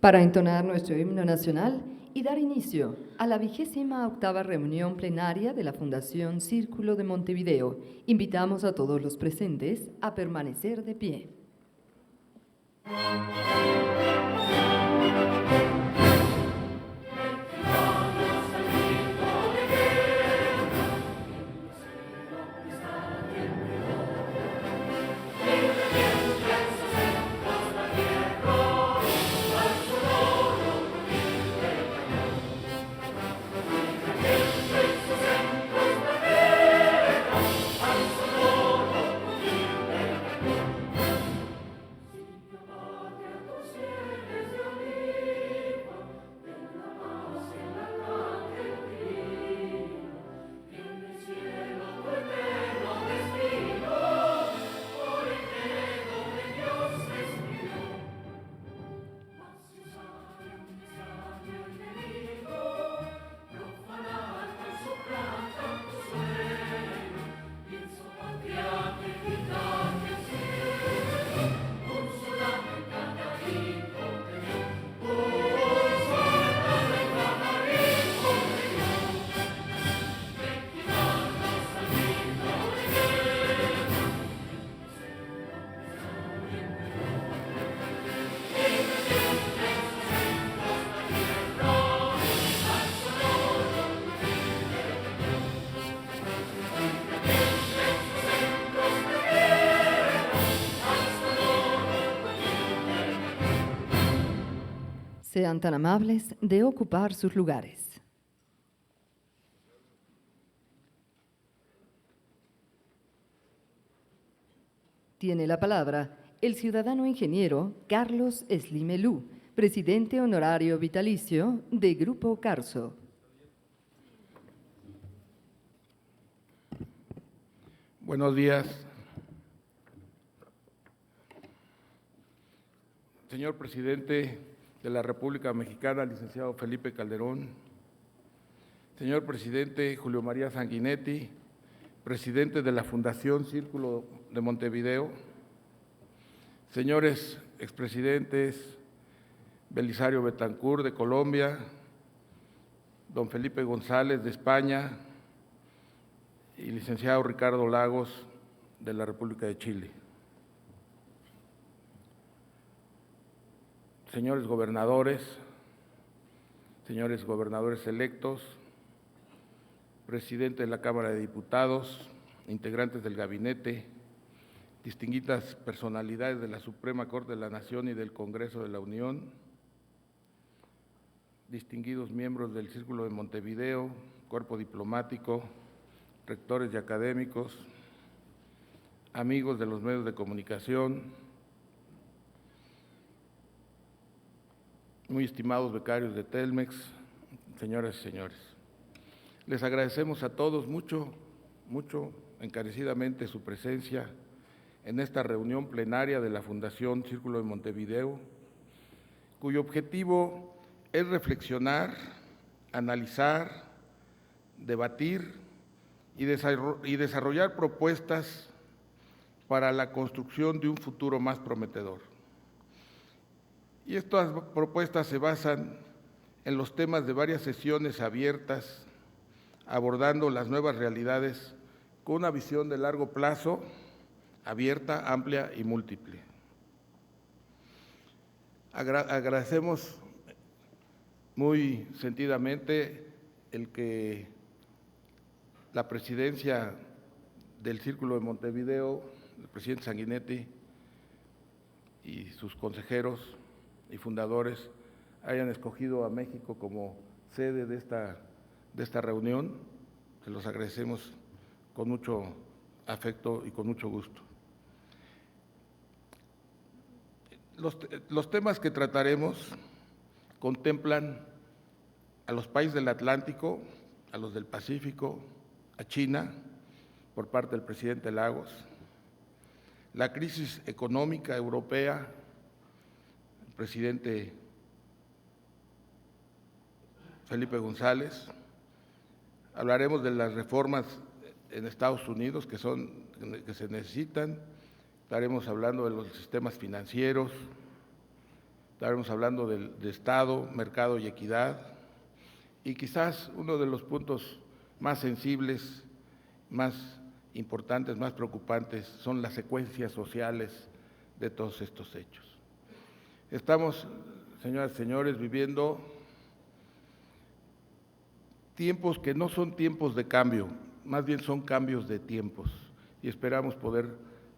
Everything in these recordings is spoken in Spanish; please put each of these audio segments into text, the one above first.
para entonar nuestro himno nacional y dar inicio a la 28ª reunión plenaria de la Fundación Círculo de Montevideo. Invitamos a todos los presentes a permanecer de pie. Sean tan amables de ocupar sus lugares. Tiene la palabra el ciudadano ingeniero Carlos Slimelú, presidente honorario vitalicio de Grupo Carso. Buenos días. Señor presidente de la República Mexicana, licenciado Felipe Calderón, señor presidente Julio María Sanguinetti, presidente de la Fundación Círculo de Montevideo, señores expresidentes Belisario Betancur de Colombia, don Felipe González de España y licenciado Ricardo Lagos de la República de Chile. Señores gobernadores electos, presidente de la Cámara de Diputados, integrantes del gabinete, distinguidas personalidades de la Suprema Corte de la Nación y del Congreso de la Unión, distinguidos miembros del Círculo de Montevideo, cuerpo diplomático, rectores y académicos, amigos de los medios de comunicación, muy estimados becarios de Telmex, señoras y señores. Les agradecemos a todos mucho encarecidamente su presencia en esta reunión plenaria de la Fundación Círculo de Montevideo, cuyo objetivo es reflexionar, analizar, debatir y desarrollar propuestas para la construcción de un futuro más prometedor. Y estas propuestas se basan en los temas de varias sesiones abiertas, abordando las nuevas realidades con una visión de largo plazo, abierta, amplia y múltiple. Agradecemos muy sentidamente el que la presidencia del Círculo de Montevideo, el presidente Sanguinetti y sus consejeros y fundadores hayan escogido a México como sede de esta reunión. Se los agradecemos con mucho afecto y con mucho gusto. Los temas que trataremos contemplan a los países del Atlántico, a los del Pacífico, a China, por parte del presidente Lagos, la crisis económica europea, el presidente Felipe González. Hablaremos de las reformas en Estados Unidos que se necesitan. Estaremos hablando de los sistemas financieros, estaremos hablando de Estado, mercado y equidad, y quizás uno de los puntos más sensibles, más importantes, más preocupantes, son las secuencias sociales de todos estos hechos. Estamos, señoras y señores, viviendo tiempos que no son tiempos de cambio, más bien son cambios de tiempos, y esperamos poder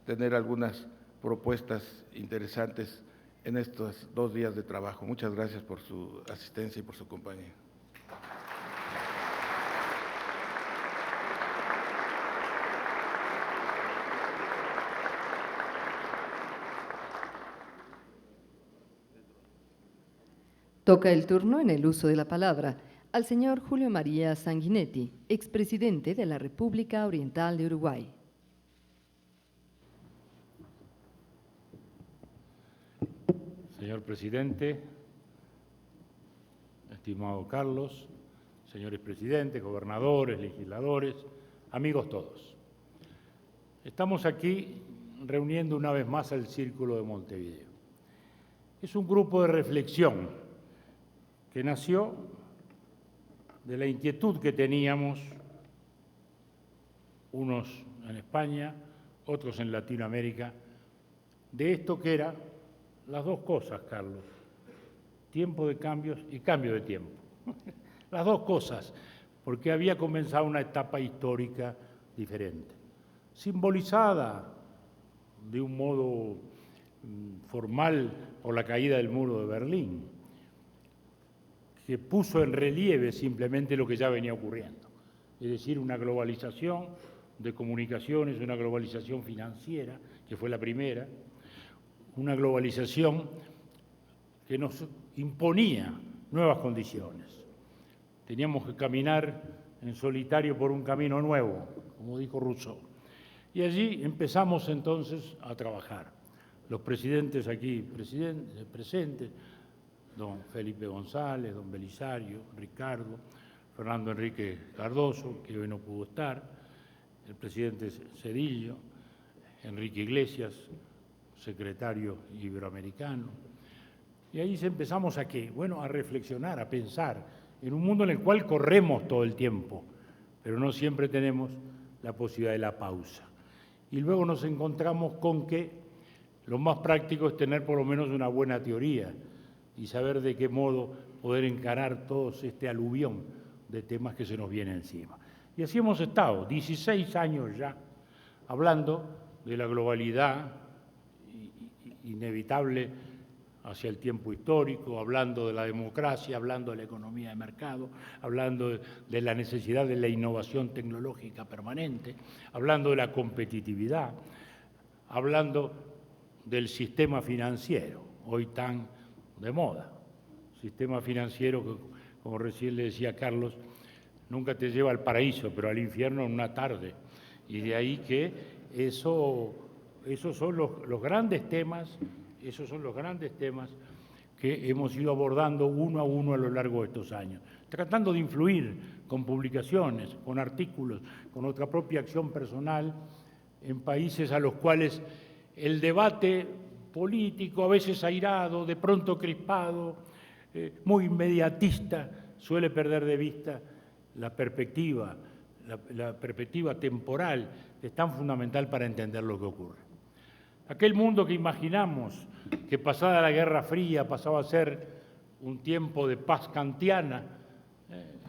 tener algunas propuestas interesantes en estos 2 días de trabajo. Muchas gracias por su asistencia y por su compañía. Toca el turno en el uso de la palabra al señor Julio María Sanguinetti, expresidente de la República Oriental de Uruguay. Señor presidente, estimado Carlos, señores presidentes, gobernadores, legisladores, amigos todos. Estamos aquí reuniendo una vez más al Círculo de Montevideo. Es un grupo de reflexión que nació de la inquietud que teníamos, unos en España, otros en Latinoamérica, de esto que era las dos cosas, Carlos, tiempo de cambios y cambio de tiempo. Las dos cosas, porque había comenzado una etapa histórica diferente, simbolizada de un modo formal por la caída del muro de Berlín, que puso en relieve simplemente lo que ya venía ocurriendo, es decir, una globalización de comunicaciones, una globalización financiera, que fue la primera, una globalización que nos imponía nuevas condiciones. Teníamos que caminar en solitario por un camino nuevo, como dijo Rousseau. Y allí empezamos entonces a trabajar. Los presidentes aquí presentes, don Felipe González, don Belisario, Ricardo, Fernando Enrique Cardoso, que hoy no pudo estar, el presidente Zedillo, Enrique Iglesias, secretario iberoamericano. Y ahí empezamos ¿a qué? Bueno, a reflexionar, a pensar, en un mundo en el cual corremos todo el tiempo, pero no siempre tenemos la posibilidad de la pausa. Y luego nos encontramos con que lo más práctico es tener por lo menos una buena teoría y saber de qué modo poder encarar todo este aluvión de temas que se nos viene encima. Y así hemos estado, 16 años ya, hablando de la globalidad inevitable hacia el tiempo histórico, hablando de la democracia, hablando de la economía de mercado, hablando de la necesidad de la innovación tecnológica permanente, hablando de la competitividad, hablando del sistema financiero, hoy tan de moda. Sistema financiero que, como recién le decía Carlos, nunca te lleva al paraíso, pero al infierno en una tarde. Y de ahí que esos son los grandes temas, que hemos ido abordando uno a uno a lo largo de estos años, tratando de influir con publicaciones, con artículos, con nuestra propia acción personal en países a los cuales el debate político, a veces airado, de pronto crispado, muy inmediatista, suele perder de vista la perspectiva temporal, que es tan fundamental para entender lo que ocurre. Aquel mundo que imaginamos que pasada la Guerra Fría pasaba a ser un tiempo de paz kantiana,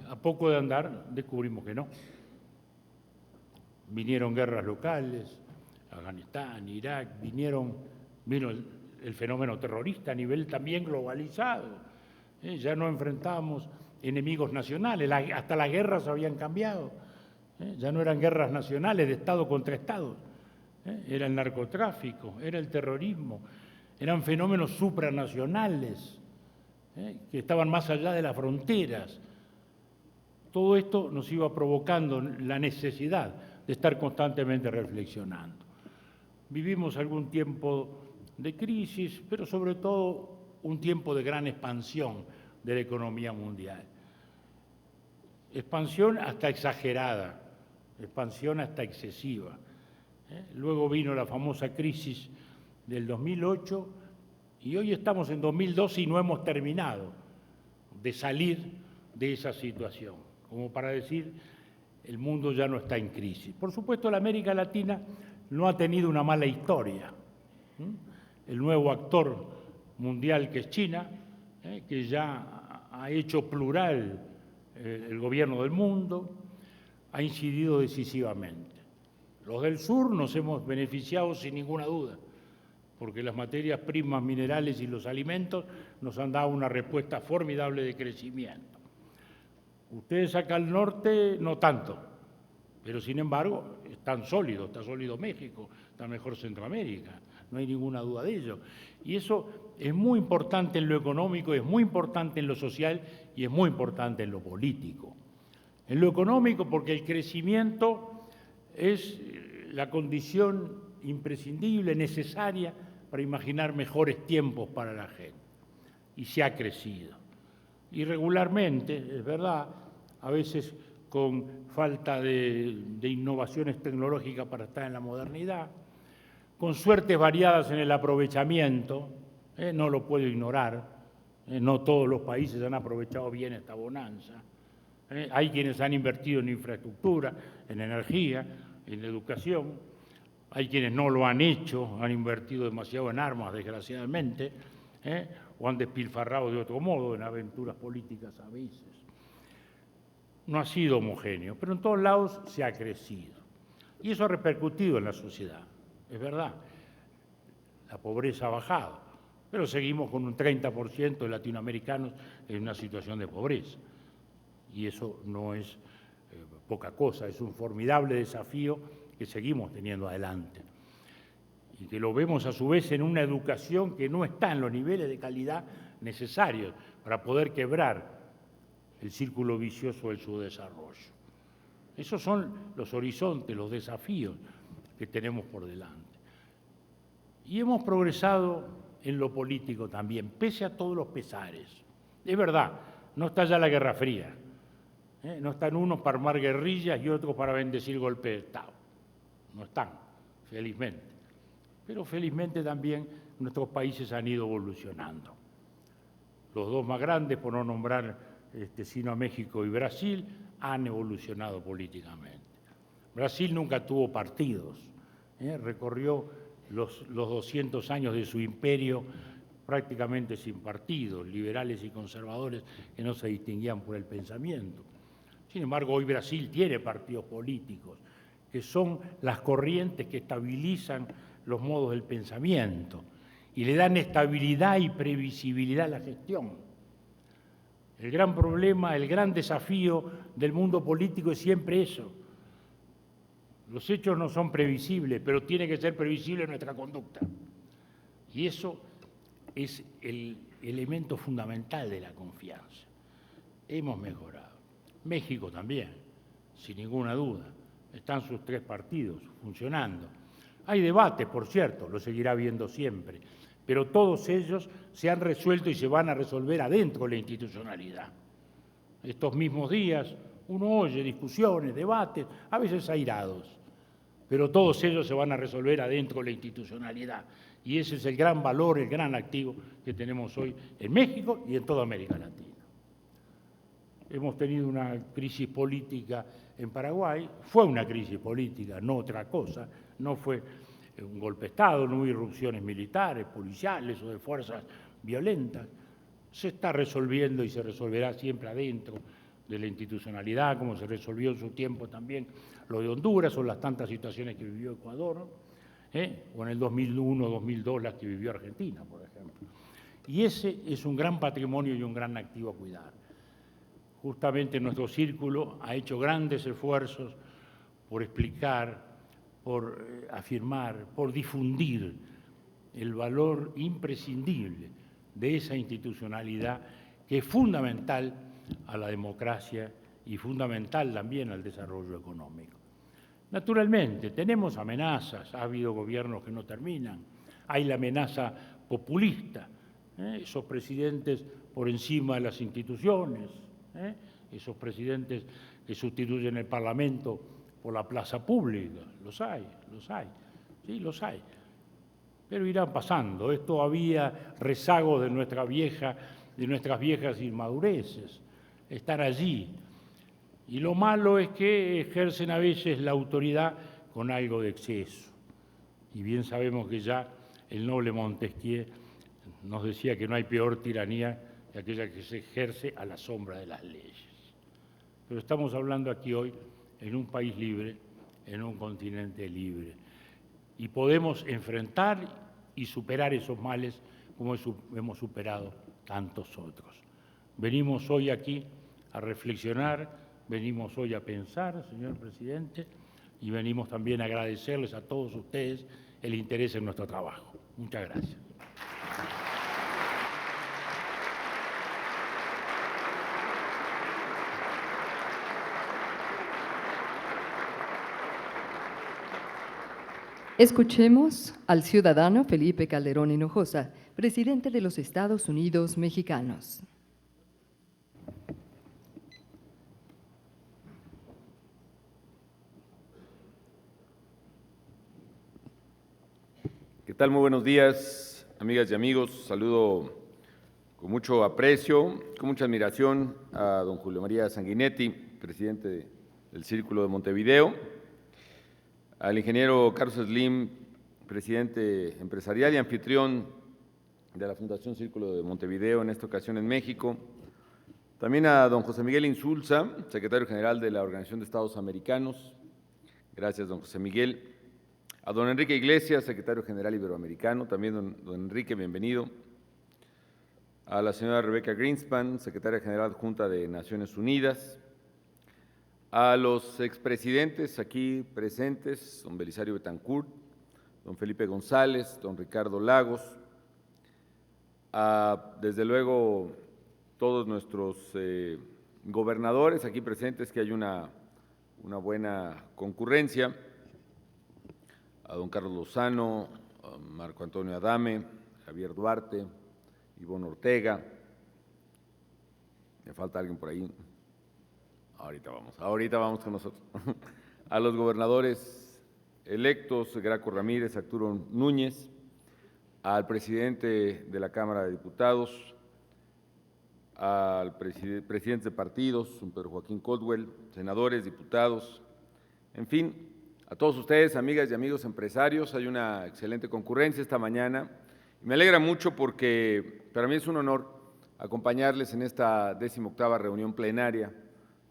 a poco de andar descubrimos que no. Vinieron guerras locales, Afganistán, Irak, vino el fenómeno terrorista a nivel también globalizado. Ya no enfrentamos enemigos nacionales, hasta las guerras habían cambiado. Ya no eran guerras nacionales de Estado contra Estado. Era el narcotráfico, era el terrorismo, eran fenómenos supranacionales que estaban más allá de las fronteras. Todo esto nos iba provocando la necesidad de estar constantemente reflexionando. Vivimos algún tiempo de crisis, pero sobre todo un tiempo de gran expansión de la economía mundial. Expansión hasta exagerada, expansión hasta excesiva. Luego vino la famosa crisis del 2008 Y hoy estamos en 2012 y no hemos terminado de salir de esa situación, como para decir, el mundo ya no está en crisis. Por supuesto, la América Latina no ha tenido una mala historia. El nuevo actor mundial que es China, que ya ha hecho plural el gobierno del mundo, ha incidido decisivamente. Los del sur nos hemos beneficiado sin ninguna duda, porque las materias primas, minerales y los alimentos nos han dado una respuesta formidable de crecimiento. Ustedes acá al norte no tanto, pero sin embargo están sólidos, está sólido México, está mejor Centroamérica, no hay ninguna duda de ello. Y eso es muy importante en lo económico, es muy importante en lo social y es muy importante en lo político. En lo económico porque el crecimiento es la condición imprescindible, necesaria para imaginar mejores tiempos para la gente. Y se ha crecido. Irregularmente, es verdad, a veces con falta de innovaciones tecnológicas para estar en la modernidad, con suertes variadas en el aprovechamiento, no lo puedo ignorar, no todos los países han aprovechado bien esta bonanza. Hay quienes han invertido en infraestructura, en energía, en educación, hay quienes no lo han hecho, han invertido demasiado en armas, desgraciadamente, o han despilfarrado de otro modo en aventuras políticas a veces. No ha sido homogéneo, pero en todos lados se ha crecido. Y eso ha repercutido en la sociedad, es verdad. La pobreza ha bajado, pero seguimos con un 30% de latinoamericanos en una situación de pobreza. Y eso no es poca cosa, es un formidable desafío que seguimos teniendo adelante. Y que lo vemos a su vez en una educación que no está en los niveles de calidad necesarios para poder quebrar el círculo vicioso del subdesarrollo. Esos son los horizontes, los desafíos que tenemos por delante. Y hemos progresado en lo político también, pese a todos los pesares. Es verdad, no está ya la Guerra Fría, no están unos para armar guerrillas y otros para bendecir golpe de Estado. No están, felizmente. Pero felizmente también nuestros países han ido evolucionando. Los dos más grandes, por no nombrar sino a México y Brasil, han evolucionado políticamente. Brasil nunca tuvo partidos, recorrió los 200 años de su imperio prácticamente sin partidos, liberales y conservadores que no se distinguían por el pensamiento. Sin embargo, hoy Brasil tiene partidos políticos, que son las corrientes que estabilizan los modos del pensamiento y le dan estabilidad y previsibilidad a la gestión. El gran problema, el gran desafío del mundo político es siempre eso. Los hechos no son previsibles, pero tiene que ser previsible nuestra conducta. Y eso es el elemento fundamental de la confianza. Hemos mejorado. México también, sin ninguna duda. Están sus tres partidos funcionando. Hay debate, por cierto, lo seguirá habiendo siempre, pero todos ellos se han resuelto y se van a resolver adentro de la institucionalidad. Estos mismos días uno oye discusiones, debates, a veces airados, pero todos ellos se van a resolver adentro de la institucionalidad. Y ese es el gran valor, el gran activo que tenemos hoy en México y en toda América Latina. Hemos tenido una crisis política en Paraguay, fue una crisis política, no otra cosa, no fue un golpe de Estado, no hubo irrupciones militares, policiales o de fuerzas violentas. Se está resolviendo y se resolverá siempre adentro de la institucionalidad, como se resolvió en su tiempo también lo de Honduras o las tantas situaciones que vivió Ecuador, o en el 2001, 2002 las que vivió Argentina, por ejemplo. Y ese es un gran patrimonio y un gran activo a cuidar. Justamente nuestro círculo ha hecho grandes esfuerzos por explicar, por afirmar, por difundir el valor imprescindible de esa institucionalidad que es fundamental a la democracia y fundamental también al desarrollo económico. Naturalmente, tenemos amenazas, ha habido gobiernos que no terminan, hay la amenaza populista, esos presidentes por encima de las instituciones, esos presidentes que sustituyen el Parlamento por la plaza pública, los hay, sí, los hay. pero irán pasando. Es todavía rezago de nuestras viejas inmadureces. Están allí. Y lo malo es que ejercen a veces la autoridad con algo de exceso. Y bien sabemos que ya el noble Montesquieu nos decía que no hay peor tiranía que aquella que se ejerce a la sombra de las leyes. Pero estamos hablando aquí hoy en un país libre, en un continente libre. Y podemos enfrentar y superar esos males como hemos superado tantos otros. Venimos hoy aquí a reflexionar, venimos hoy a pensar, señor presidente, y venimos también a agradecerles a todos ustedes el interés en nuestro trabajo. Muchas gracias. Escuchemos al ciudadano Felipe Calderón Hinojosa, presidente de los Estados Unidos mexicanos. ¿Qué tal? Muy buenos días, amigas y amigos. Saludo con mucho aprecio, con mucha admiración a don Julio María Sanguinetti, presidente del Círculo de Montevideo, al ingeniero Carlos Slim, presidente empresarial y anfitrión de la Fundación Círculo de Montevideo, en esta ocasión en México. También a don José Miguel Insulza, secretario general de la Organización de Estados Americanos. Gracias, don José Miguel. A don Enrique Iglesias, secretario general iberoamericano. También don Enrique, bienvenido. A la señora Rebecca Greenspan, secretaria general adjunta de Naciones Unidas. A los expresidentes aquí presentes, don Belisario Betancourt, don Felipe González, don Ricardo Lagos, a, desde luego, todos nuestros gobernadores aquí presentes, que hay una buena concurrencia, a don Carlos Lozano, a Marco Antonio Adame, Javier Duarte, Ivonne Ortega. Me falta alguien por ahí. Ahorita vamos con nosotros. A los gobernadores electos, Graco Ramírez, Arturo Núñez, al presidente de la Cámara de Diputados, al presidente de partidos, don Pedro Joaquín Caldwell, senadores, diputados, en fin, a todos ustedes, amigas y amigos empresarios. Hay una excelente concurrencia esta mañana. Me alegra mucho porque para mí es un honor acompañarles en esta 18ª reunión plenaria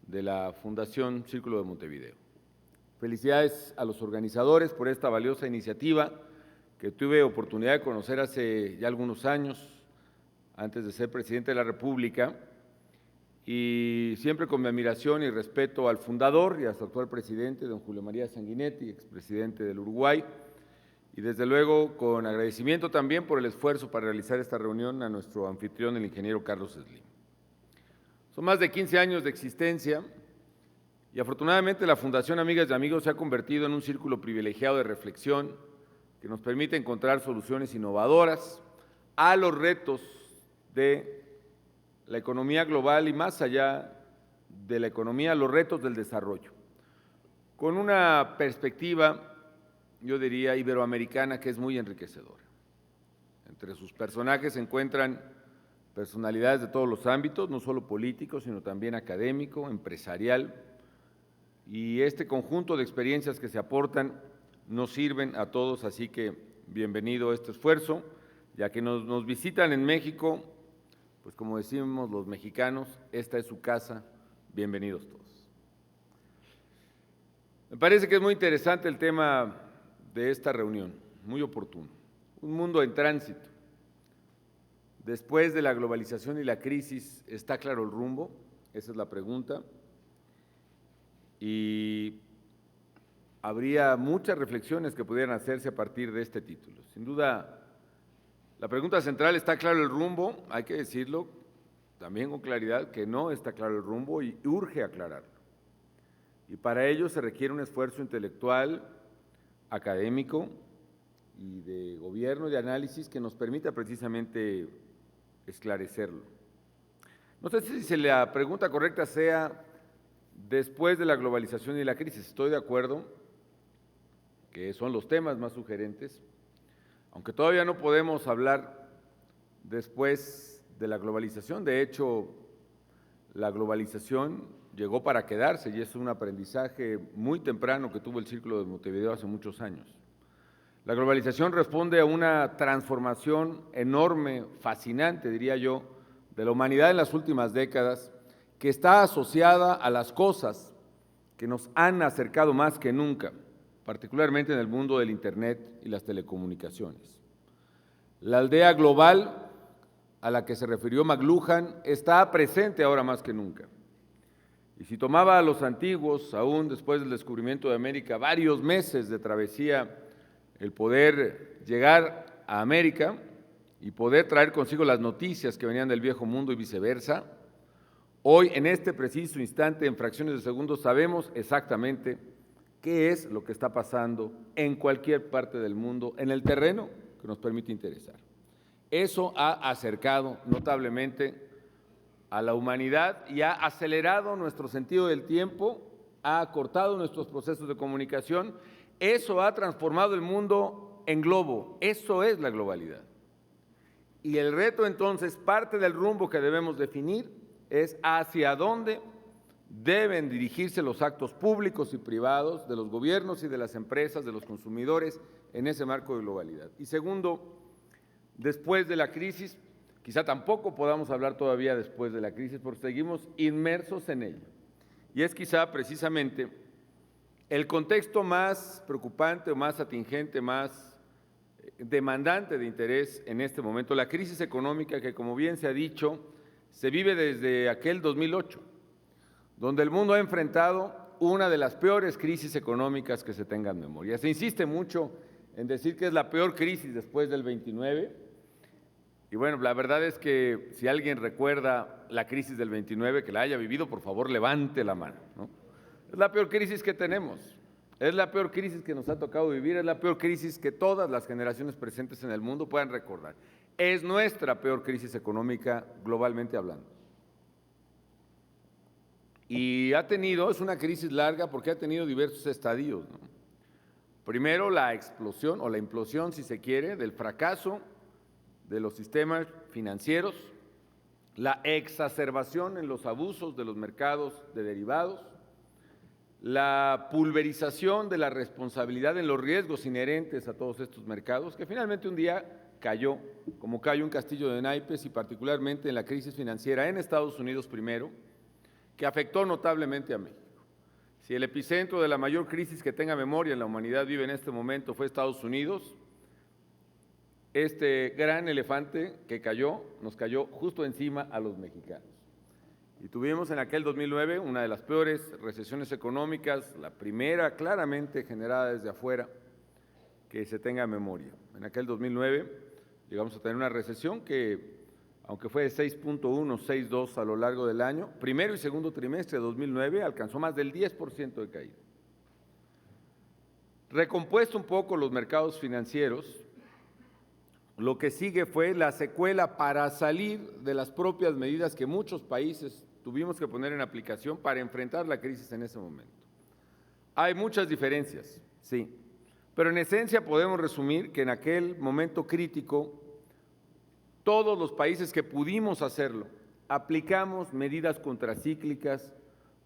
de la Fundación Círculo de Montevideo. Felicidades a los organizadores por esta valiosa iniciativa que tuve oportunidad de conocer hace ya algunos años, antes de ser presidente de la República, y siempre con mi admiración y respeto al fundador y a su actual presidente, don Julio María Sanguinetti, expresidente del Uruguay, y desde luego con agradecimiento también por el esfuerzo para realizar esta reunión a nuestro anfitrión, el ingeniero Carlos Slim. Son más de 15 años de existencia y afortunadamente la Fundación Amigas y Amigos se ha convertido en un círculo privilegiado de reflexión que nos permite encontrar soluciones innovadoras a los retos de la economía global y más allá de la economía, los retos del desarrollo, con una perspectiva, yo diría, iberoamericana que es muy enriquecedora. Entre sus personajes se encuentran personalidades de todos los ámbitos, no solo políticos, sino también académico, empresarial, y este conjunto de experiencias que se aportan nos sirven a todos, así que bienvenido a este esfuerzo, ya que nos visitan en México, pues como decimos los mexicanos, esta es su casa, bienvenidos todos. Me parece que es muy interesante el tema de esta reunión, muy oportuno, un mundo en tránsito. Después de la globalización y la crisis, ¿está claro el rumbo? Esa es la pregunta. Y habría muchas reflexiones que pudieran hacerse a partir de este título. Sin duda, la pregunta central, ¿está claro el rumbo? Hay que decirlo también con claridad que no está claro el rumbo y urge aclararlo. Y para ello se requiere un esfuerzo intelectual, académico y de gobierno y de análisis que nos permita precisamente esclarecerlo. No sé si la pregunta correcta sea después de la globalización y la crisis. Estoy de acuerdo que son los temas más sugerentes, Aunque todavía no podemos hablar después de la globalización, de hecho, la globalización llegó para quedarse y es un aprendizaje muy temprano que tuvo el Círculo de Montevideo hace muchos años. La globalización responde a una transformación enorme, fascinante, diría yo, de la humanidad en las últimas décadas, que está asociada a las cosas que nos han acercado más que nunca, particularmente en el mundo del Internet y las telecomunicaciones. La aldea global a la que se refirió McLuhan está presente ahora más que nunca. Y si tomaba a los antiguos, aún después del descubrimiento de América, varios meses de travesía, el poder llegar a América y poder traer consigo las noticias que venían del viejo mundo y viceversa, hoy, en este preciso instante, en fracciones de segundos, sabemos exactamente qué es lo que está pasando en cualquier parte del mundo, en el terreno que nos permite interesar. Eso ha acercado notablemente a la humanidad y ha acelerado nuestro sentido del tiempo, ha acortado nuestros procesos de comunicación. Eso ha transformado el mundo en globo, eso es la globalidad. Y el reto entonces, parte del rumbo que debemos definir es hacia dónde deben dirigirse los actos públicos y privados de los gobiernos y de las empresas, de los consumidores, en ese marco de globalidad. Y segundo, después de la crisis, quizá tampoco podamos hablar todavía después de la crisis porque seguimos inmersos en ella. Y es quizá precisamente el contexto más preocupante o más atingente, más demandante de interés en este momento, la crisis económica que, como bien se ha dicho, se vive desde aquel 2008, donde el mundo ha enfrentado una de las peores crisis económicas que se tenga en memoria. Se insiste mucho en decir que es la peor crisis después del 29, y bueno, la verdad es que si alguien recuerda la crisis del 29, que la haya vivido, por favor levante la mano, ¿no? Es la peor crisis que tenemos, es la peor crisis que nos ha tocado vivir, es la peor crisis que todas las generaciones presentes en el mundo puedan recordar. Es nuestra peor crisis económica globalmente hablando. Y es una crisis larga porque ha tenido diversos estadios, ¿no? Primero, la explosión o la implosión, si se quiere, del fracaso de los sistemas financieros, la exacerbación en los abusos de los mercados de derivados, la pulverización de la responsabilidad en los riesgos inherentes a todos estos mercados, que finalmente un día cayó, como cayó un castillo de naipes y particularmente en la crisis financiera en Estados Unidos primero, que afectó notablemente a México. Si el epicentro de la mayor crisis que tenga memoria en la humanidad vive en este momento fue Estados Unidos, este gran elefante que cayó, nos cayó justo encima a los mexicanos. Y tuvimos en aquel 2009 una de las peores recesiones económicas, la primera claramente generada desde afuera, que se tenga memoria. En aquel 2009 llegamos a tener una recesión que, aunque fue de 6.1, 6.2 a lo largo del año, primero y segundo trimestre de 2009 alcanzó más del 10% de caída. Recompuesto un poco los mercados financieros, lo que sigue fue la secuela para salir de las propias medidas que muchos países tuvimos que poner en aplicación para enfrentar la crisis en ese momento. Hay muchas diferencias, sí, pero en esencia podemos resumir que en aquel momento crítico, todos los países que pudimos hacerlo, aplicamos medidas contracíclicas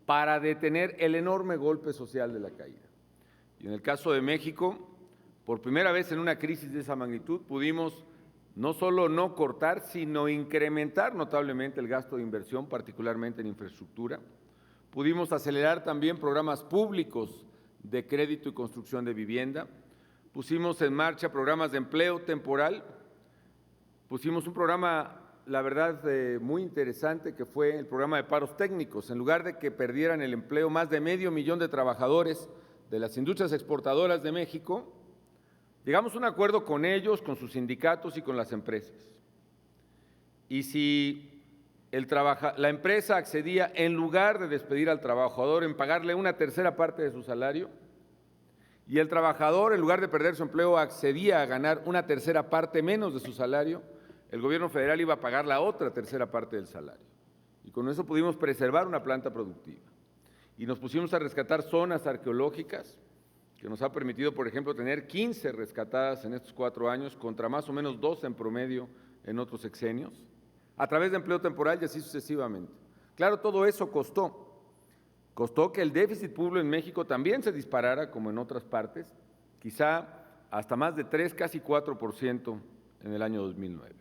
para detener el enorme golpe social de la caída. Y en el caso de México, por primera vez en una crisis de esa magnitud, pudimos no solo no cortar, sino incrementar notablemente el gasto de inversión, particularmente en infraestructura. Pudimos acelerar también programas públicos de crédito y construcción de vivienda. Pusimos en marcha programas de empleo temporal. Pusimos un programa, la verdad, muy interesante, que fue el programa de paros técnicos. En lugar de que perdieran el empleo más de 500,000 de trabajadores de las industrias exportadoras de México, llegamos a un acuerdo con ellos, con sus sindicatos y con las empresas. Y si la empresa accedía, en lugar de despedir al trabajador, en pagarle una tercera parte de su salario, y el trabajador, en lugar de perder su empleo, accedía a ganar una tercera parte menos de su salario, el gobierno federal iba a pagar la otra tercera parte del salario. Y con eso pudimos preservar una planta productiva. Y nos pusimos a rescatar zonas arqueológicas que nos ha permitido, por ejemplo, tener 15 rescatadas en estos 4 años, contra más o menos 12 en promedio en otros sexenios, a través de empleo temporal y así sucesivamente. Claro, todo eso costó que el déficit público en México también se disparara, como en otras partes, quizá hasta más de 3, casi 4% en el año 2009.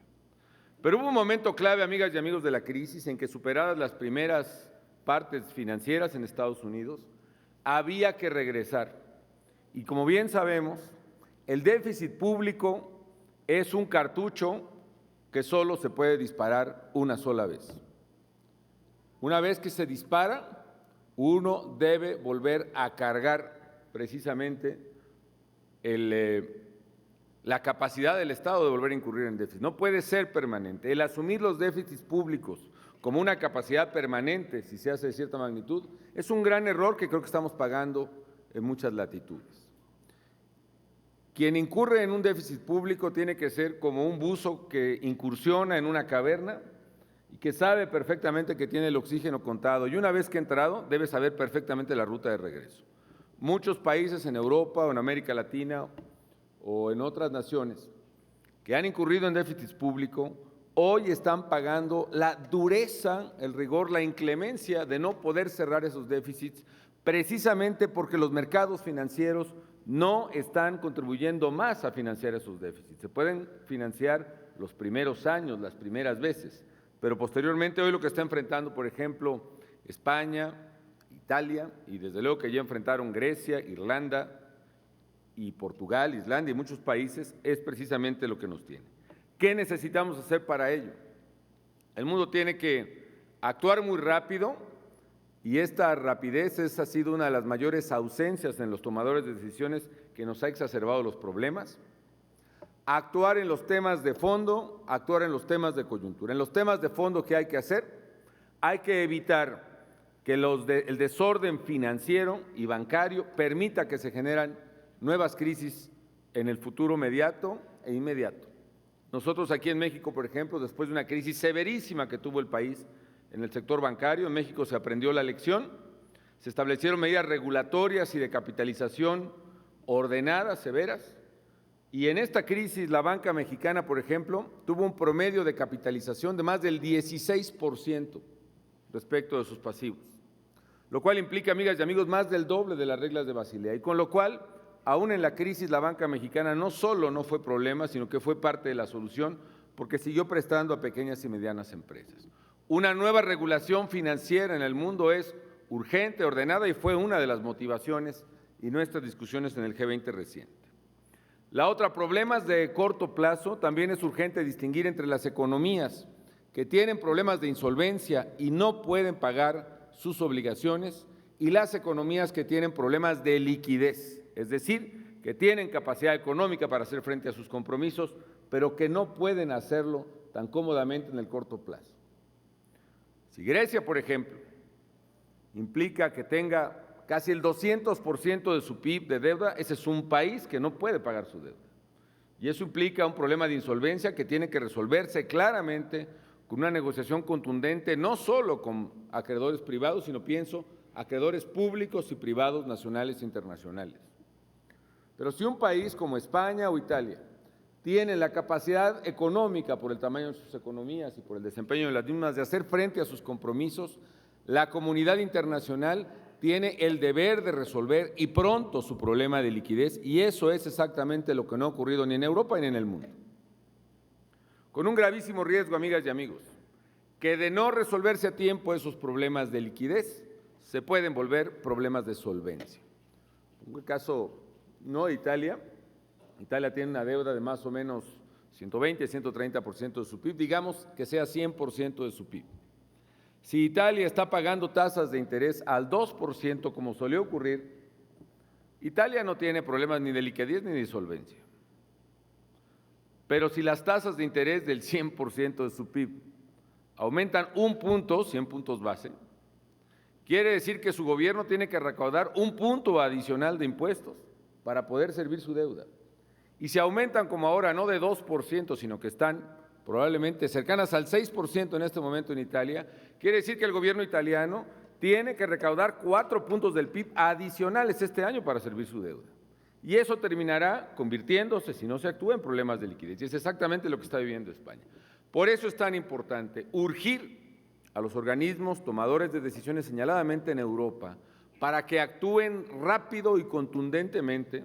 Pero hubo un momento clave, amigas y amigos, de la crisis en que, superadas las primeras partes financieras en Estados Unidos, había que regresar. Y como bien sabemos, el déficit público es un cartucho que solo se puede disparar una sola vez. Una vez que se dispara, uno debe volver a cargar precisamente la capacidad del Estado de volver a incurrir en déficit. No puede ser permanente. El asumir los déficits públicos como una capacidad permanente, si se hace de cierta magnitud, es un gran error que creo que estamos pagando en muchas latitudes. Quien incurre en un déficit público tiene que ser como un buzo que incursiona en una caverna y que sabe perfectamente que tiene el oxígeno contado, y una vez que ha entrado debe saber perfectamente la ruta de regreso. Muchos países en Europa o en América Latina o en otras naciones que han incurrido en déficit público hoy están pagando la dureza, el rigor, la inclemencia de no poder cerrar esos déficits, precisamente porque los mercados financieros no están contribuyendo más a financiar esos déficits. Se pueden financiar los primeros años, las primeras veces, pero posteriormente hoy lo que está enfrentando, por ejemplo, España, Italia, y desde luego que ya enfrentaron Grecia, Irlanda y Portugal, Islandia y muchos países, es precisamente lo que nos tiene. ¿Qué necesitamos hacer para ello? El mundo tiene que actuar muy rápido, y esta rapidez ha sido una de las mayores ausencias en los tomadores de decisiones que nos ha exacerbado los problemas. Actuar en los temas de fondo, actuar en los temas de coyuntura. En los temas de fondo, ¿qué hay que hacer? Hay que evitar que el desorden financiero y bancario permita que se generan nuevas crisis en el futuro mediato e inmediato. Nosotros aquí en México, por ejemplo, después de una crisis severísima que tuvo el país en el sector bancario, en México se aprendió la lección, se establecieron medidas regulatorias y de capitalización ordenadas, severas, y en esta crisis la banca mexicana, por ejemplo, tuvo un promedio de capitalización de más del 16% respecto de sus pasivos, lo cual implica, amigas y amigos, más del doble de las reglas de Basilea, y con lo cual, aún en la crisis, la banca mexicana no solo no fue problema, sino que fue parte de la solución, porque siguió prestando a pequeñas y medianas empresas. Una nueva regulación financiera en el mundo es urgente, ordenada, y fue una de las motivaciones y nuestras discusiones en el G20 reciente. La otra, problemas de corto plazo, también es urgente distinguir entre las economías que tienen problemas de insolvencia y no pueden pagar sus obligaciones, y las economías que tienen problemas de liquidez, es decir, que tienen capacidad económica para hacer frente a sus compromisos, pero que no pueden hacerlo tan cómodamente en el corto plazo. Si Grecia, por ejemplo, implica que tenga casi el 200% de su PIB de deuda, ese es un país que no puede pagar su deuda. Y eso implica un problema de insolvencia que tiene que resolverse claramente con una negociación contundente, no solo con acreedores privados, sino, pienso, acreedores públicos y privados, nacionales e internacionales. Pero si un país como España o Italia tiene la capacidad económica, por el tamaño de sus economías y por el desempeño de las mismas, de hacer frente a sus compromisos, la comunidad internacional tiene el deber de resolver y pronto su problema de liquidez, y eso es exactamente lo que no ha ocurrido ni en Europa ni en el mundo. Con un gravísimo riesgo, amigas y amigos, que de no resolverse a tiempo esos problemas de liquidez, se pueden volver problemas de solvencia. En el caso no de Italia, Italia tiene una deuda de más o menos 120, 130% de su PIB, digamos que sea 100% de su PIB. Si Italia está pagando tasas de interés al 2%, como solía ocurrir, Italia no tiene problemas ni de liquidez ni de solvencia. Pero si las tasas de interés del 100% de su PIB aumentan 1 punto, 100 puntos base, quiere decir que su gobierno tiene que recaudar 1 punto adicional de impuestos para poder servir su deuda. Y si aumentan como ahora, no de 2%, sino que están probablemente cercanas al 6% en este momento en Italia, quiere decir que el gobierno italiano tiene que recaudar 4 puntos del PIB adicionales este año para servir su deuda. Y eso terminará convirtiéndose, si no se actúa, en problemas de liquidez. Y es exactamente lo que está viviendo España. Por eso es tan importante urgir a los organismos tomadores de decisiones señaladamente en Europa para que actúen rápido y contundentemente,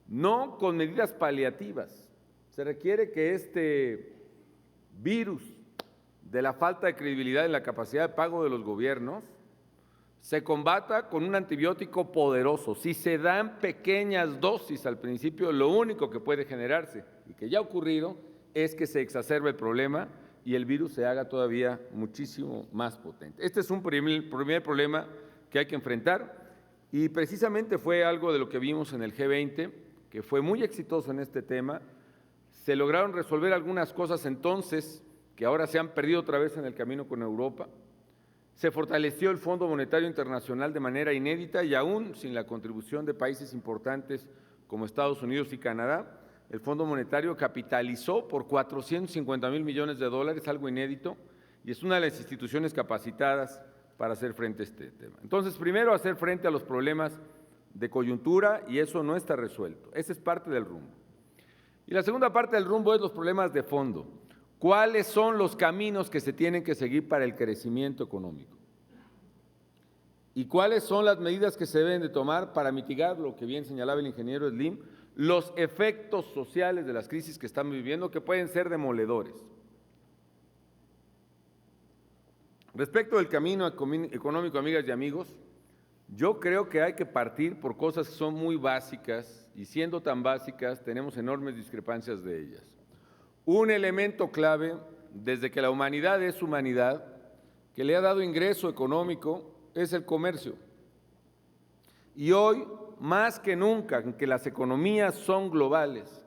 no con medidas paliativas. Se requiere que este virus de la falta de credibilidad en la capacidad de pago de los gobiernos se combata con un antibiótico poderoso. Si se dan pequeñas dosis al principio, lo único que puede generarse, y que ya ha ocurrido, es que se exacerbe el problema y el virus se haga todavía muchísimo más potente. Este es un primer problema que hay que enfrentar, y precisamente fue algo de lo que vimos en el G20, que fue muy exitoso en este tema. Se lograron resolver algunas cosas entonces que ahora se han perdido otra vez en el camino con Europa. Se fortaleció el Fondo Monetario Internacional de manera inédita y aún sin la contribución de países importantes como Estados Unidos y Canadá, el Fondo Monetario capitalizó por $450,000 millones, algo inédito, y es una de las instituciones capacitadas para hacer frente a este tema. Entonces, primero, hacer frente a los problemas de coyuntura, y eso no está resuelto. Esa es parte del rumbo. Y la segunda parte del rumbo es los problemas de fondo. ¿Cuáles son los caminos que se tienen que seguir para el crecimiento económico? ¿Y cuáles son las medidas que se deben de tomar para mitigar, lo que bien señalaba el ingeniero Slim, los efectos sociales de las crisis que estamos viviendo, que pueden ser demoledores? Respecto del camino económico, amigas y amigos, yo creo que hay que partir por cosas que son muy básicas, y siendo tan básicas tenemos enormes discrepancias de ellas. Un elemento clave, desde que la humanidad es humanidad, que le ha dado ingreso económico, es el comercio. Y hoy, más que nunca, en que las economías son globales,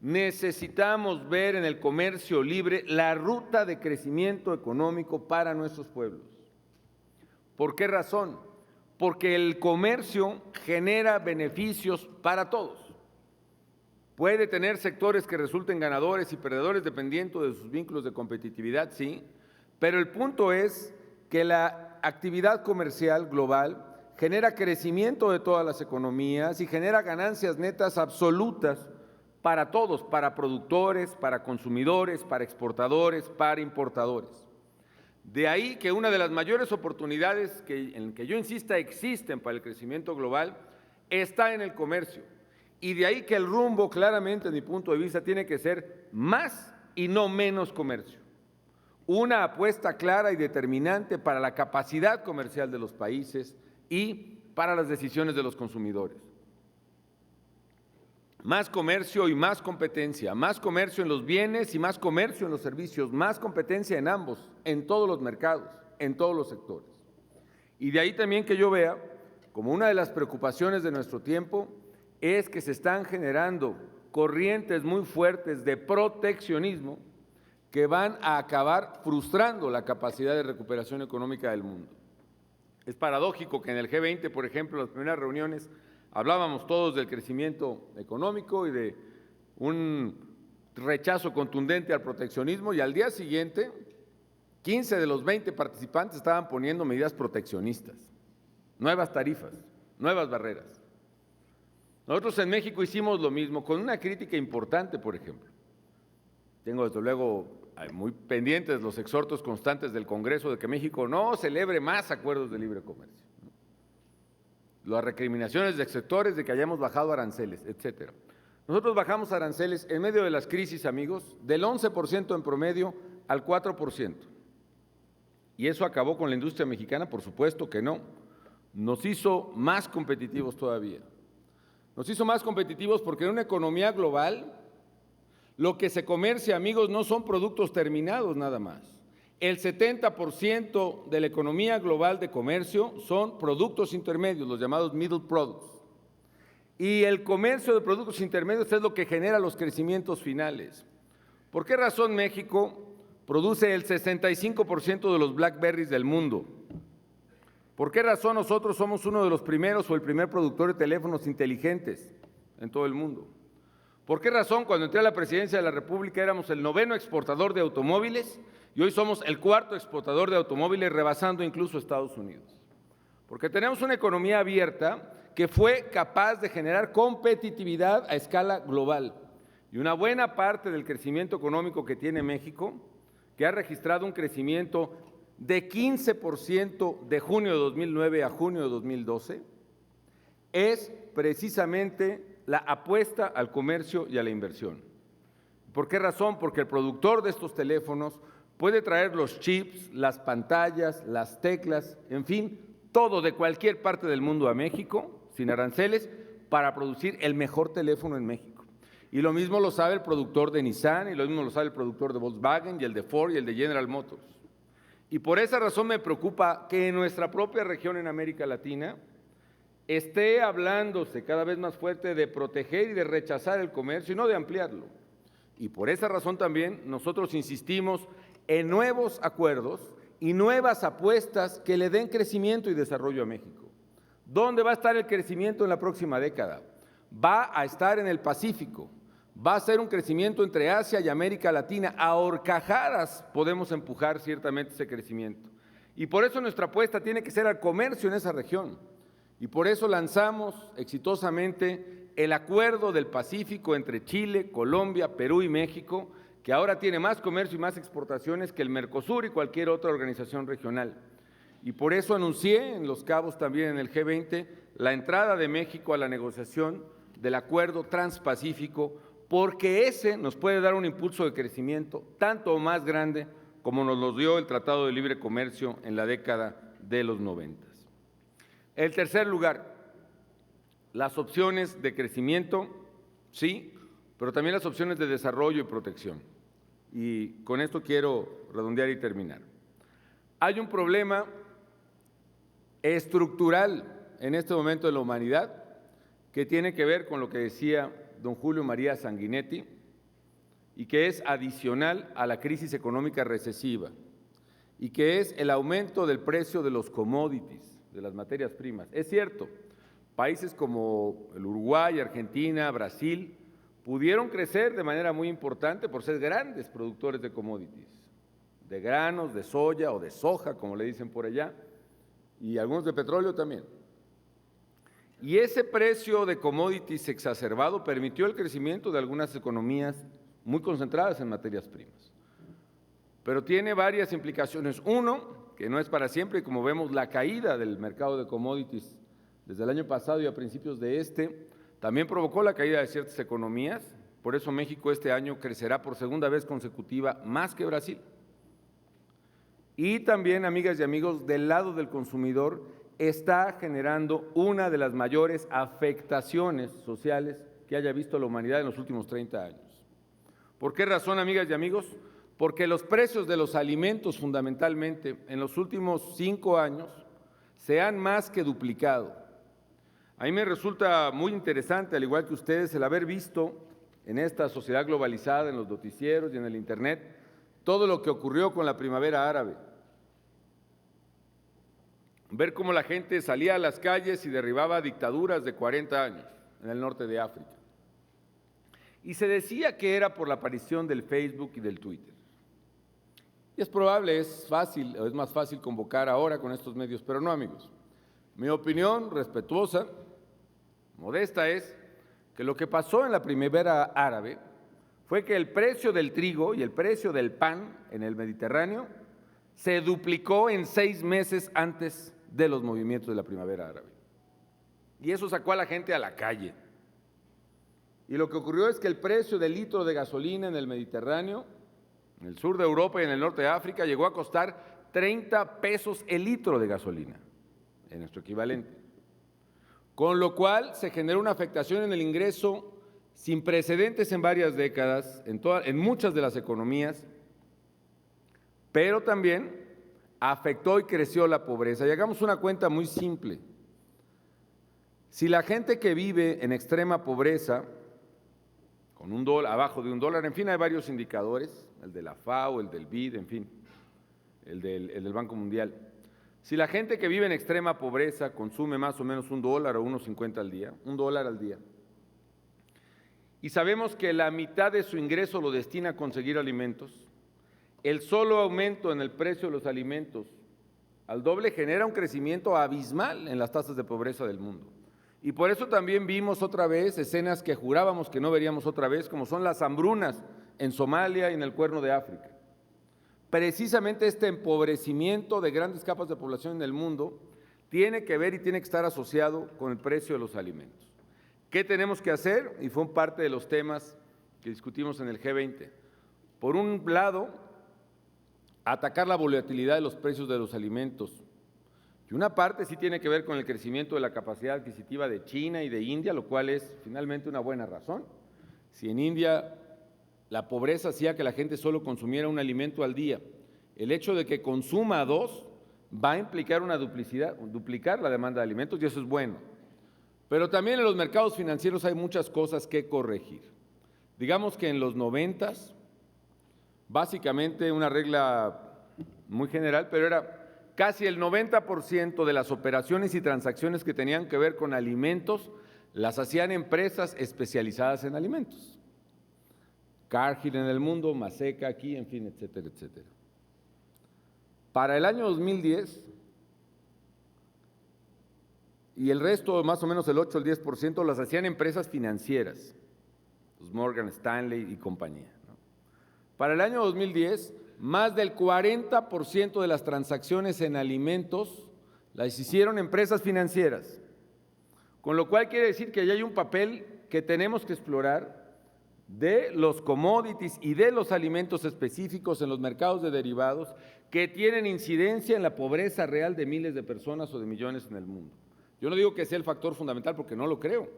necesitamos ver en el comercio libre la ruta de crecimiento económico para nuestros pueblos. ¿Por qué razón? Porque el comercio genera beneficios para todos. Puede tener sectores que resulten ganadores y perdedores dependiendo de sus vínculos de competitividad, sí, pero el punto es que la actividad comercial global genera crecimiento de todas las economías y genera ganancias netas absolutas para todos, para productores, para consumidores, para exportadores, para importadores. De ahí que una de las mayores oportunidades en que yo insista existen para el crecimiento global está en el comercio. Y de ahí que el rumbo, claramente, desde mi punto de vista, tiene que ser más y no menos comercio. Una apuesta clara y determinante para la capacidad comercial de los países y para las decisiones de los consumidores. Más comercio y más competencia, más comercio en los bienes y más comercio en los servicios, más competencia en ambos, en todos los mercados, en todos los sectores. Y de ahí también que yo vea, como una de las preocupaciones de nuestro tiempo, es que se están generando corrientes muy fuertes de proteccionismo que van a acabar frustrando la capacidad de recuperación económica del mundo. Es paradójico que en el G20, por ejemplo, en las primeras reuniones, hablábamos todos del crecimiento económico y de un rechazo contundente al proteccionismo, y al día siguiente, 15 de los 20 participantes estaban poniendo medidas proteccionistas, nuevas tarifas, nuevas barreras. Nosotros en México hicimos lo mismo, con una crítica importante, por ejemplo. Tengo desde luego muy pendientes los exhortos constantes del Congreso de que México no celebre más acuerdos de libre comercio. Las recriminaciones de sectores de que hayamos bajado aranceles, etcétera. Nosotros bajamos aranceles en medio de las crisis, amigos, del 11% en promedio al 4%. ¿Y eso acabó con la industria mexicana? Por supuesto que no. Nos hizo más competitivos todavía. Nos hizo más competitivos porque en una economía global lo que se comercia, amigos, no son productos terminados nada más. El 70% de la economía global de comercio son productos intermedios, los llamados middle products. Y el comercio de productos intermedios es lo que genera los crecimientos finales. ¿Por qué razón México produce el 65% de los BlackBerrys del mundo? ¿Por qué razón nosotros somos uno de los primeros o el primer productor de teléfonos inteligentes en todo el mundo? ¿Por qué razón cuando entré a la presidencia de la República éramos el 9º exportador de automóviles y hoy somos el 4º exportador de automóviles, rebasando incluso a Estados Unidos? Porque tenemos una economía abierta que fue capaz de generar competitividad a escala global. Y una buena parte del crecimiento económico que tiene México, que ha registrado un crecimiento de 15% de junio de 2009 a junio de 2012, es precisamente la apuesta al comercio y a la inversión. ¿Por qué razón? Porque el productor de estos teléfonos puede traer los chips, las pantallas, las teclas, en fin, todo de cualquier parte del mundo a México, sin aranceles, para producir el mejor teléfono en México. Y lo mismo lo sabe el productor de Nissan, y lo mismo lo sabe el productor de Volkswagen, y el de Ford, y el de General Motors. Y por esa razón me preocupa que en nuestra propia región en América Latina esté hablándose cada vez más fuerte de proteger y de rechazar el comercio y no de ampliarlo. Y por esa razón también nosotros insistimos en nuevos acuerdos y nuevas apuestas que le den crecimiento y desarrollo a México. ¿Dónde va a estar el crecimiento en la próxima década? Va a estar en el Pacífico. Va a ser un crecimiento entre Asia y América Latina. A horcajadas podemos empujar ciertamente ese crecimiento. Y por eso nuestra apuesta tiene que ser al comercio en esa región. Y por eso lanzamos exitosamente el Acuerdo del Pacífico entre Chile, Colombia, Perú y México, que ahora tiene más comercio y más exportaciones que el Mercosur y cualquier otra organización regional. Y por eso anuncié en Los Cabos también en el G20 la entrada de México a la negociación del Acuerdo Transpacífico, porque ese nos puede dar un impulso de crecimiento tanto o más grande como nos lo dio el Tratado de Libre Comercio en la década de los 90. En tercer lugar, las opciones de crecimiento, sí, pero también las opciones de desarrollo y protección. Y con esto quiero redondear y terminar. Hay un problema estructural en este momento de la humanidad que tiene que ver con lo que decía don Julio María Sanguinetti y que es adicional a la crisis económica recesiva y que es el aumento del precio de los commodities, de las materias primas. Es cierto, países como el Uruguay, Argentina, Brasil, pudieron crecer de manera muy importante por ser grandes productores de commodities, de granos, de soya o de soja, como le dicen por allá, y algunos de petróleo también. Y ese precio de commodities exacerbado permitió el crecimiento de algunas economías muy concentradas en materias primas. Pero tiene varias implicaciones. Uno, que no es para siempre, y como vemos la caída del mercado de commodities desde el año pasado y a principios de este, también provocó la caída de ciertas economías. Por eso México este año crecerá por segunda vez consecutiva más que Brasil. Y también, amigas y amigos, del lado del consumidor está generando una de las mayores afectaciones sociales que haya visto la humanidad en los últimos 30 años. ¿Por qué razón, amigas y amigos? Porque los precios de los alimentos fundamentalmente en los últimos 5 años se han más que duplicado. A mí me resulta muy interesante, al igual que ustedes, el haber visto en esta sociedad globalizada, en los noticieros y en el Internet, todo lo que ocurrió con la primavera árabe. Ver cómo la gente salía a las calles y derribaba dictaduras de 40 años en el norte de África. Y se decía que era por la aparición del Facebook y del Twitter. Y es probable, es fácil, o es más fácil convocar ahora con estos medios, pero no, amigos. Mi opinión respetuosa, modesta, es que lo que pasó en la primavera árabe fue que el precio del trigo y el precio del pan en el Mediterráneo se duplicó en 6 meses antes de los movimientos de la primavera árabe. Y eso sacó a la gente a la calle. Y lo que ocurrió es que el precio del litro de gasolina en el Mediterráneo, en el sur de Europa y en el norte de África, llegó a costar 30 pesos el litro de gasolina, en nuestro equivalente. Con lo cual se generó una afectación en el ingreso sin precedentes en varias décadas, en muchas de las economías, pero también afectó y creció la pobreza. Y hagamos una cuenta muy simple. Si la gente que vive en extrema pobreza, con $1, abajo de $1, en fin, hay varios indicadores, el de la FAO, el del BID, en fin, el del Banco Mundial. Si la gente que vive en extrema pobreza consume más o menos $1 o 1.50 al día, $1 al día, y sabemos que la mitad de su ingreso lo destina a conseguir alimentos, el solo aumento en el precio de los alimentos al doble genera un crecimiento abismal en las tasas de pobreza del mundo. Y por eso también vimos otra vez escenas que jurábamos que no veríamos otra vez, como son las hambrunas en Somalia y en el Cuerno de África. Precisamente este empobrecimiento de grandes capas de población en el mundo tiene que ver y tiene que estar asociado con el precio de los alimentos. ¿Qué tenemos que hacer? Y fue parte de los temas que discutimos en el G20. Por un lado, atacar la volatilidad de los precios de los alimentos. Y una parte sí tiene que ver con el crecimiento de la capacidad adquisitiva de China y de India, lo cual es finalmente una buena razón. Si en India la pobreza hacía que la gente solo consumiera un alimento al día, el hecho de que consuma dos va a implicar duplicar la demanda de alimentos y eso es bueno. Pero también en los mercados financieros hay muchas cosas que corregir. Digamos que en los 90s, básicamente una regla muy general, pero era casi el 90% de las operaciones y transacciones que tenían que ver con alimentos las hacían empresas especializadas en alimentos. Cargill en el mundo, Maseca aquí, en fin, etcétera, etcétera. Para el año 2010, y el resto, más o menos el 8 o el 10%, las hacían empresas financieras, los Morgan Stanley y compañía, ¿no? Para el año 2010, más del 40% de las transacciones en alimentos las hicieron empresas financieras, con lo cual quiere decir que ya hay un papel que tenemos que explorar de los commodities y de los alimentos específicos en los mercados de derivados que tienen incidencia en la pobreza real de miles de personas o de millones en el mundo. Yo no digo que sea el factor fundamental porque no lo creo,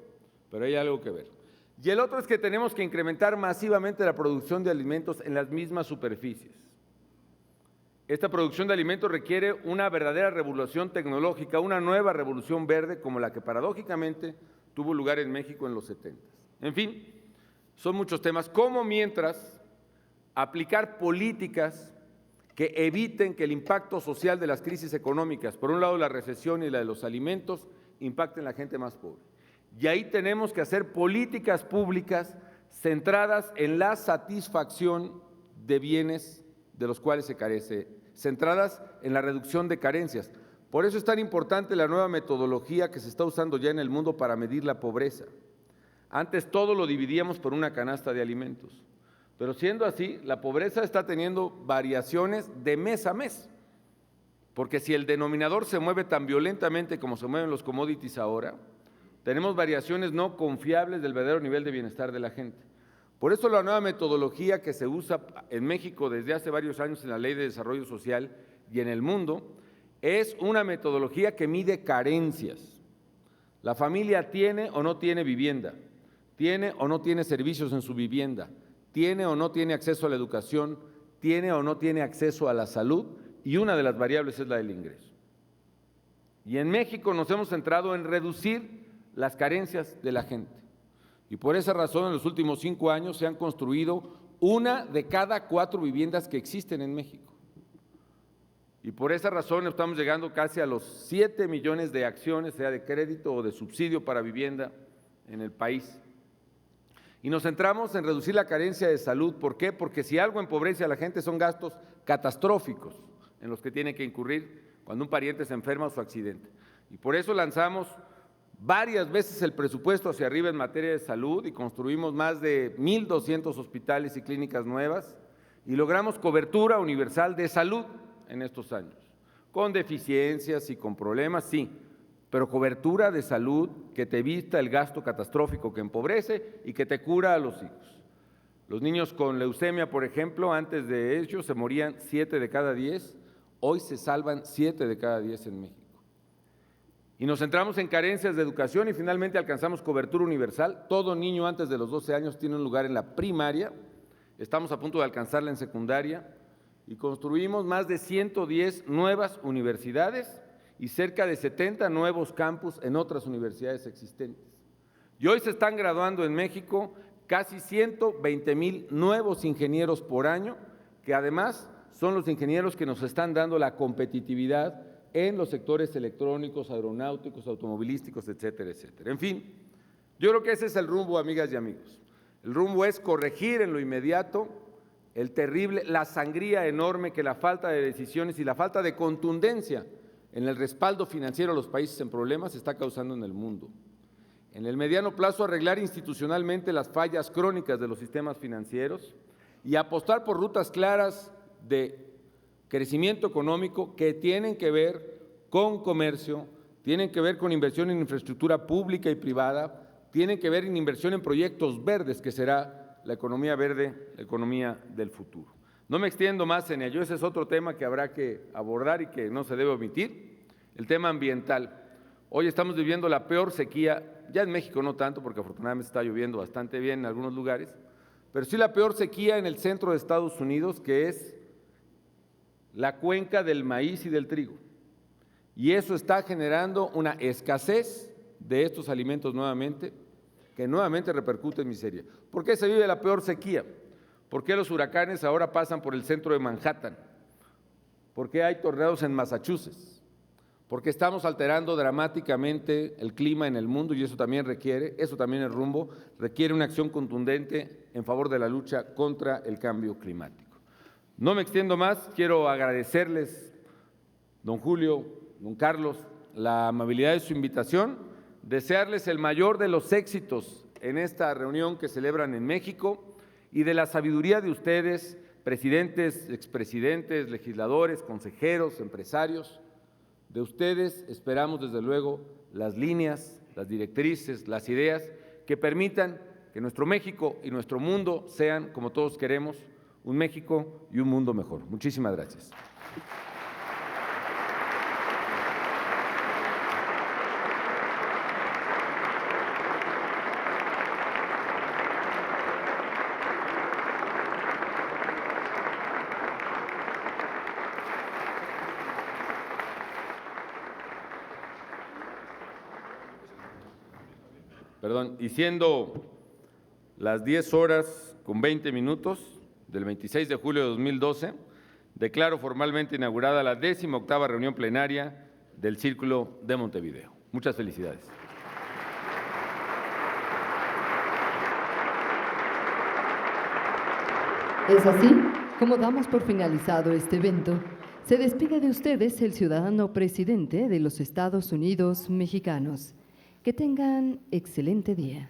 pero hay algo que ver. Y el otro es que tenemos que incrementar masivamente la producción de alimentos en las mismas superficies. Esta producción de alimentos requiere una verdadera revolución tecnológica, una nueva revolución verde como la que paradójicamente tuvo lugar en México en los 70. En fin, son muchos temas. ¿Cómo mientras aplicar políticas que eviten que el impacto social de las crisis económicas, por un lado la recesión y la de los alimentos, impacten a la gente más pobre? Y ahí tenemos que hacer políticas públicas centradas en la satisfacción de bienes de los cuales se carece, centradas en la reducción de carencias. Por eso es tan importante la nueva metodología que se está usando ya en el mundo para medir la pobreza. Antes todo lo dividíamos por una canasta de alimentos, pero siendo así, la pobreza está teniendo variaciones de mes a mes, porque si el denominador se mueve tan violentamente como se mueven los commodities ahora, tenemos variaciones no confiables del verdadero nivel de bienestar de la gente. Por eso la nueva metodología que se usa en México desde hace varios años en la Ley de Desarrollo Social y en el mundo es una metodología que mide carencias. La familia tiene o no tiene vivienda, tiene o no tiene servicios en su vivienda, tiene o no tiene acceso a la educación, tiene o no tiene acceso a la salud y una de las variables es la del ingreso. Y en México nos hemos centrado en reducir las carencias de la gente. Y por esa razón, en los últimos 5 años se han construido 1 de cada 4 viviendas que existen en México. Y por esa razón estamos llegando casi a los 7 millones de acciones, sea de crédito o de subsidio para vivienda en el país. Y nos centramos en reducir la carencia de salud. ¿Por qué? Porque si algo empobrece a la gente son gastos catastróficos en los que tiene que incurrir cuando un pariente se enferma o su accidente. Y por eso lanzamos varias veces el presupuesto hacia arriba en materia de salud y construimos más de 1,200 hospitales y clínicas nuevas y logramos cobertura universal de salud en estos años, con deficiencias y con problemas, sí, pero cobertura de salud que te evita el gasto catastrófico que empobrece y que te cura a los hijos. Los niños con leucemia, por ejemplo, antes de ello se morían 7 de cada 10, hoy se salvan 7 de cada 10 en México. Y nos centramos en carencias de educación y finalmente alcanzamos cobertura universal. Todo niño antes de los 12 años tiene un lugar en la primaria, estamos a punto de alcanzarla en secundaria y construimos más de 110 nuevas universidades y cerca de 70 nuevos campus en otras universidades existentes. Y hoy se están graduando en México casi 120,000 nuevos ingenieros por año, que además son los ingenieros que nos están dando la competitividad en los sectores electrónicos, aeronáuticos, automovilísticos, etcétera, etcétera. En fin, yo creo que ese es el rumbo, amigas y amigos. El rumbo es corregir en lo inmediato la sangría enorme que la falta de decisiones y la falta de contundencia en el respaldo financiero a los países en problemas está causando en el mundo. En el mediano plazo, arreglar institucionalmente las fallas crónicas de los sistemas financieros y apostar por rutas claras de crecimiento económico que tienen que ver con comercio, tienen que ver con inversión en infraestructura pública y privada, tienen que ver en inversión en proyectos verdes, que será la economía verde, la economía del futuro. No me extiendo más en ello, ese es otro tema que habrá que abordar y que no se debe omitir, el tema ambiental. Hoy estamos viviendo la peor sequía, ya en México no tanto, porque afortunadamente está lloviendo bastante bien en algunos lugares, pero sí la peor sequía en el centro de Estados Unidos, que es la cuenca del maíz y del trigo. Y eso está generando una escasez de estos alimentos nuevamente, que nuevamente repercute en miseria. ¿Por qué se vive la peor sequía? ¿Por qué los huracanes ahora pasan por el centro de Manhattan? ¿Por qué hay tornados en Massachusetts? Porque estamos alterando dramáticamente el clima en el mundo y eso también es rumbo, requiere una acción contundente en favor de la lucha contra el cambio climático. No me extiendo más, quiero agradecerles, don Julio, don Carlos, la amabilidad de su invitación, desearles el mayor de los éxitos en esta reunión que celebran en México y de la sabiduría de ustedes, presidentes, expresidentes, legisladores, consejeros, empresarios. De ustedes esperamos, desde luego, las líneas, las directrices, las ideas que permitan que nuestro México y nuestro mundo sean, como todos queremos, un México y un mundo mejor. Muchísimas gracias. Perdón, y siendo las 10:20 del 26 de julio de 2012, declaro formalmente inaugurada la 18ª reunión plenaria del Círculo de Montevideo. Muchas felicidades. Es así como damos por finalizado este evento. Se despide de ustedes el ciudadano presidente de los Estados Unidos mexicanos. Que tengan excelente día.